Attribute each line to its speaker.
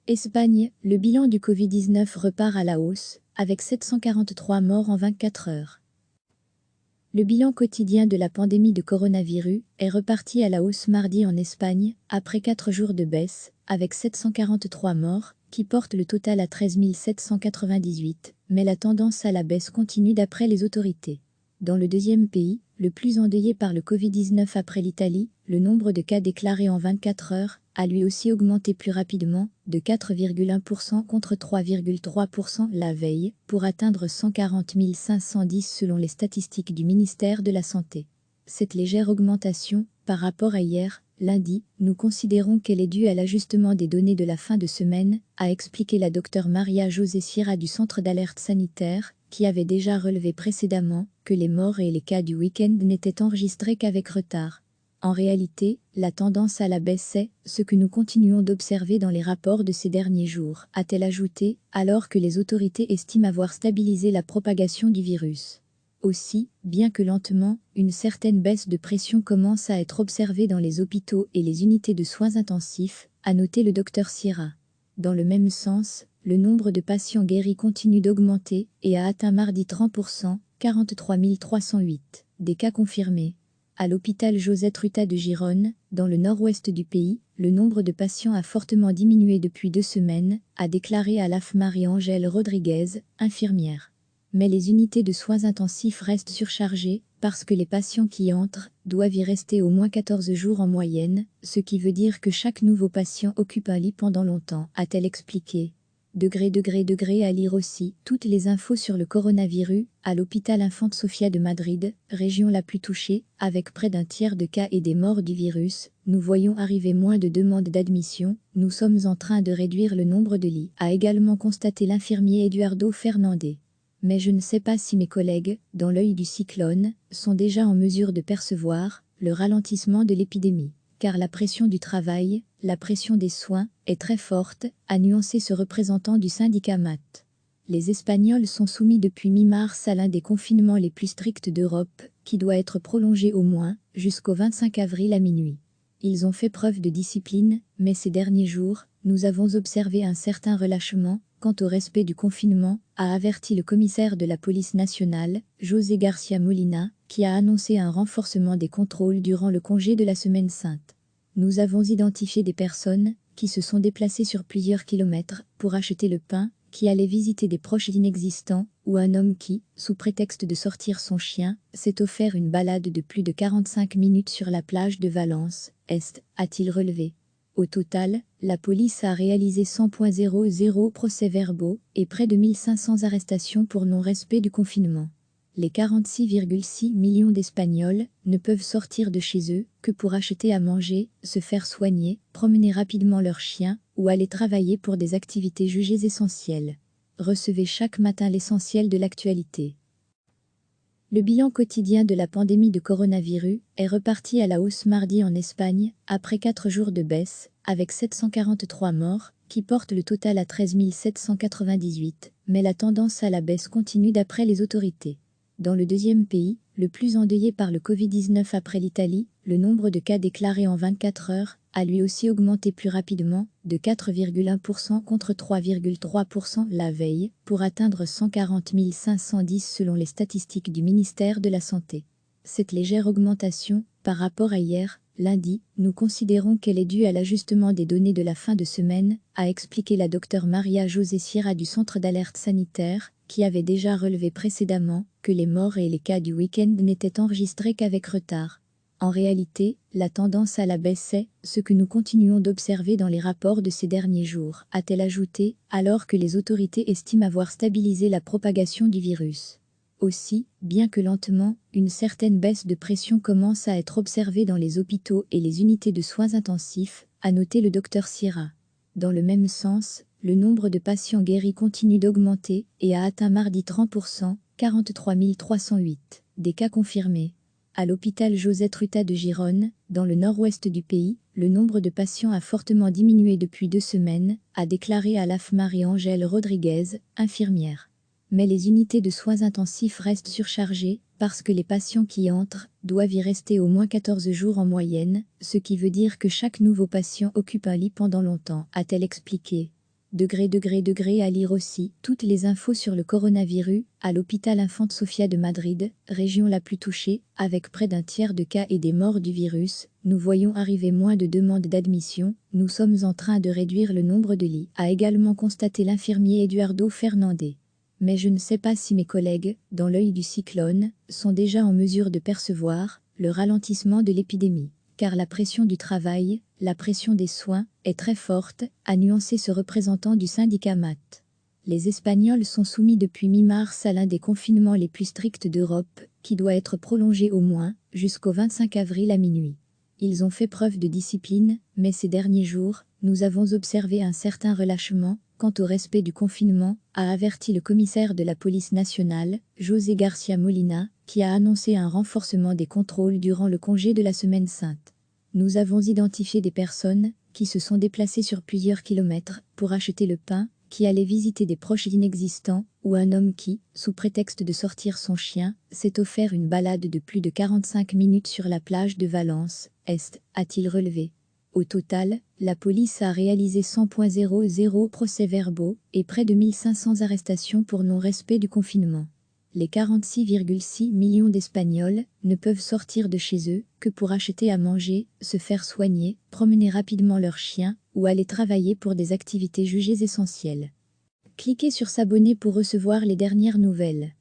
Speaker 1: Espagne, le bilan du Covid-19 repart à la hausse, avec 743 morts en 24 heures. Le bilan quotidien de la pandémie de coronavirus est reparti à la hausse mardi en Espagne, après 4 jours de baisse, avec 743 morts, qui portent le total à 13 798, mais la tendance à la baisse continue d'après les autorités. Dans le deuxième pays, le plus endeuillé par le Covid-19 après l'Italie, le nombre de cas déclarés en 24 heures a lui aussi augmenté plus rapidement, de 4,1% contre 3,3% la veille, pour atteindre 140 510 selon les statistiques du ministère de la Santé. Cette légère augmentation, par rapport à hier, lundi, nous considérons qu'elle est due à l'ajustement des données de la fin de semaine, a expliqué la Dr Maria José Sierra du Centre d'alerte sanitaire, qui avait déjà relevé précédemment que les morts et les cas du week-end n'étaient enregistrés qu'avec retard. En réalité, la tendance à la baisse est ce que nous continuons d'observer dans les rapports de ces derniers jours, a-t-elle ajouté, alors que les autorités estiment avoir stabilisé la propagation du virus. Aussi, bien que lentement, une certaine baisse de pression commence à être observée dans les hôpitaux et les unités de soins intensifs, a noté le Dr Sierra. Dans le même sens, le nombre de patients guéris continue d'augmenter et a atteint mardi 30%, 43 308, des cas confirmés. À l'hôpital Josette Ruta de Gironne, dans le nord-ouest du pays, le nombre de patients a fortement diminué depuis 2 semaines, a déclaré à l'AF Marie-Angèle Rodriguez, infirmière. Mais les unités de soins intensifs restent surchargées, parce que les patients qui entrent doivent y rester au moins 14 jours en moyenne, ce qui veut dire que chaque nouveau patient occupe un lit pendant longtemps, a-t-elle expliqué. À lire aussi toutes les infos sur le coronavirus à l'hôpital Infante Sofia de Madrid, région la plus touchée, avec près d'un tiers de cas et des morts du virus. Nous voyons arriver moins de demandes d'admission, nous sommes en train de réduire le nombre de lits, a également constaté l'infirmier Eduardo Fernandez. Mais je ne sais pas si mes collègues, dans l'œil du cyclone, sont déjà en mesure de percevoir le ralentissement de l'épidémie. Car la pression du travail, la pression des soins, est très forte, a nuancé ce représentant du syndicat MAT. Les Espagnols sont soumis depuis mi-mars à l'un des confinements les plus stricts d'Europe, qui doit être prolongé au moins jusqu'au 25 avril à minuit. Ils ont fait preuve de discipline, mais ces derniers jours, nous avons observé un certain relâchement quant au respect du confinement, a averti le commissaire de la police nationale, José Garcia Molina, qui a annoncé un renforcement des contrôles durant le congé de la Semaine Sainte. Nous avons identifié des personnes qui se sont déplacées sur plusieurs kilomètres pour acheter le pain, qui allaient visiter des proches inexistants, ou un homme qui, sous prétexte de sortir son chien, s'est offert une balade de plus de 45 minutes sur la plage de Valence, Est, a-t-il relevé. Au total, la police a réalisé 100,00 procès-verbaux et près de 1500 arrestations pour non-respect du confinement. Les 46,6 millions d'Espagnols ne peuvent sortir de chez eux que pour acheter à manger, se faire soigner, promener rapidement leurs chiens ou aller travailler pour des activités jugées essentielles. Recevez chaque matin l'essentiel de l'actualité. Le bilan quotidien de la pandémie de coronavirus est reparti à la hausse mardi en Espagne, après 4 jours de baisse, avec 743 morts, qui portent le total à 13 798, mais la tendance à la baisse continue d'après les autorités. Dans le deuxième pays, le plus endeuillé par le Covid-19 après l'Italie, le nombre de cas déclarés en 24 heures a lui aussi augmenté plus rapidement, de 4,1% contre 3,3% la veille, pour atteindre 140 510 selon les statistiques du ministère de la Santé. Cette légère augmentation, par rapport à hier, lundi, nous considérons qu'elle est due à l'ajustement des données de la fin de semaine, a expliqué la Dr Maria José Sierra du Centre d'alerte sanitaire, qui avait déjà relevé précédemment que les morts et les cas du week-end n'étaient enregistrés qu'avec retard. En réalité, la tendance à la baisse est ce que nous continuons d'observer dans les rapports de ces derniers jours, a-t-elle ajouté, alors que les autorités estiment avoir stabilisé la propagation du virus. Aussi, bien que lentement, une certaine baisse de pression commence à être observée dans les hôpitaux et les unités de soins intensifs, a noté le Dr Sierra. Dans le même sens, le nombre de patients guéris continue d'augmenter et a atteint mardi 30%, 43 308, des cas confirmés. À l'hôpital Josette Ruta de Gironne, dans le nord-ouest du pays, le nombre de patients a fortement diminué depuis 2 semaines, a déclaré à l'AF Marie-Angèle Rodriguez, infirmière. Mais les unités de soins intensifs restent surchargées, parce que les patients qui entrent doivent y rester au moins 14 jours en moyenne, ce qui veut dire que chaque nouveau patient occupe un lit pendant longtemps, a-t-elle expliqué. À lire aussi toutes les infos sur le coronavirus à l'hôpital Infante Sofia de Madrid, région la plus touchée, avec près d'un tiers de cas et des morts du virus. Nous voyons arriver moins de demandes d'admission. Nous sommes en train de réduire le nombre de lits, a également constaté l'infirmier Eduardo Fernandez. Mais je ne sais pas si mes collègues, dans l'œil du cyclone, sont déjà en mesure de percevoir le ralentissement de l'épidémie. Car la pression du travail, la pression des soins, est très forte, a nuancé ce représentant du syndicat MAT. Les Espagnols sont soumis depuis mi-mars à l'un des confinements les plus stricts d'Europe, qui doit être prolongé au moins jusqu'au 25 avril à minuit. Ils ont fait preuve de discipline, mais ces derniers jours, nous avons observé un certain relâchement quant au respect du confinement, a averti le commissaire de la police nationale, José García Molina, qui a annoncé un renforcement des contrôles durant le congé de la Semaine Sainte. Nous avons identifié des personnes qui se sont déplacées sur plusieurs kilomètres pour acheter le pain, qui allaient visiter des proches inexistants, ou un homme qui, sous prétexte de sortir son chien, s'est offert une balade de plus de 45 minutes sur la plage de Valence, Est, a-t-il relevé. Au total, la police a réalisé 100.00 procès-verbaux et près de 1500 arrestations pour non-respect du confinement. Les 46,6 millions d'Espagnols ne peuvent sortir de chez eux que pour acheter à manger, se faire soigner, promener rapidement leurs chiens ou aller travailler pour des activités jugées essentielles. Cliquez sur s'abonner pour recevoir les dernières nouvelles.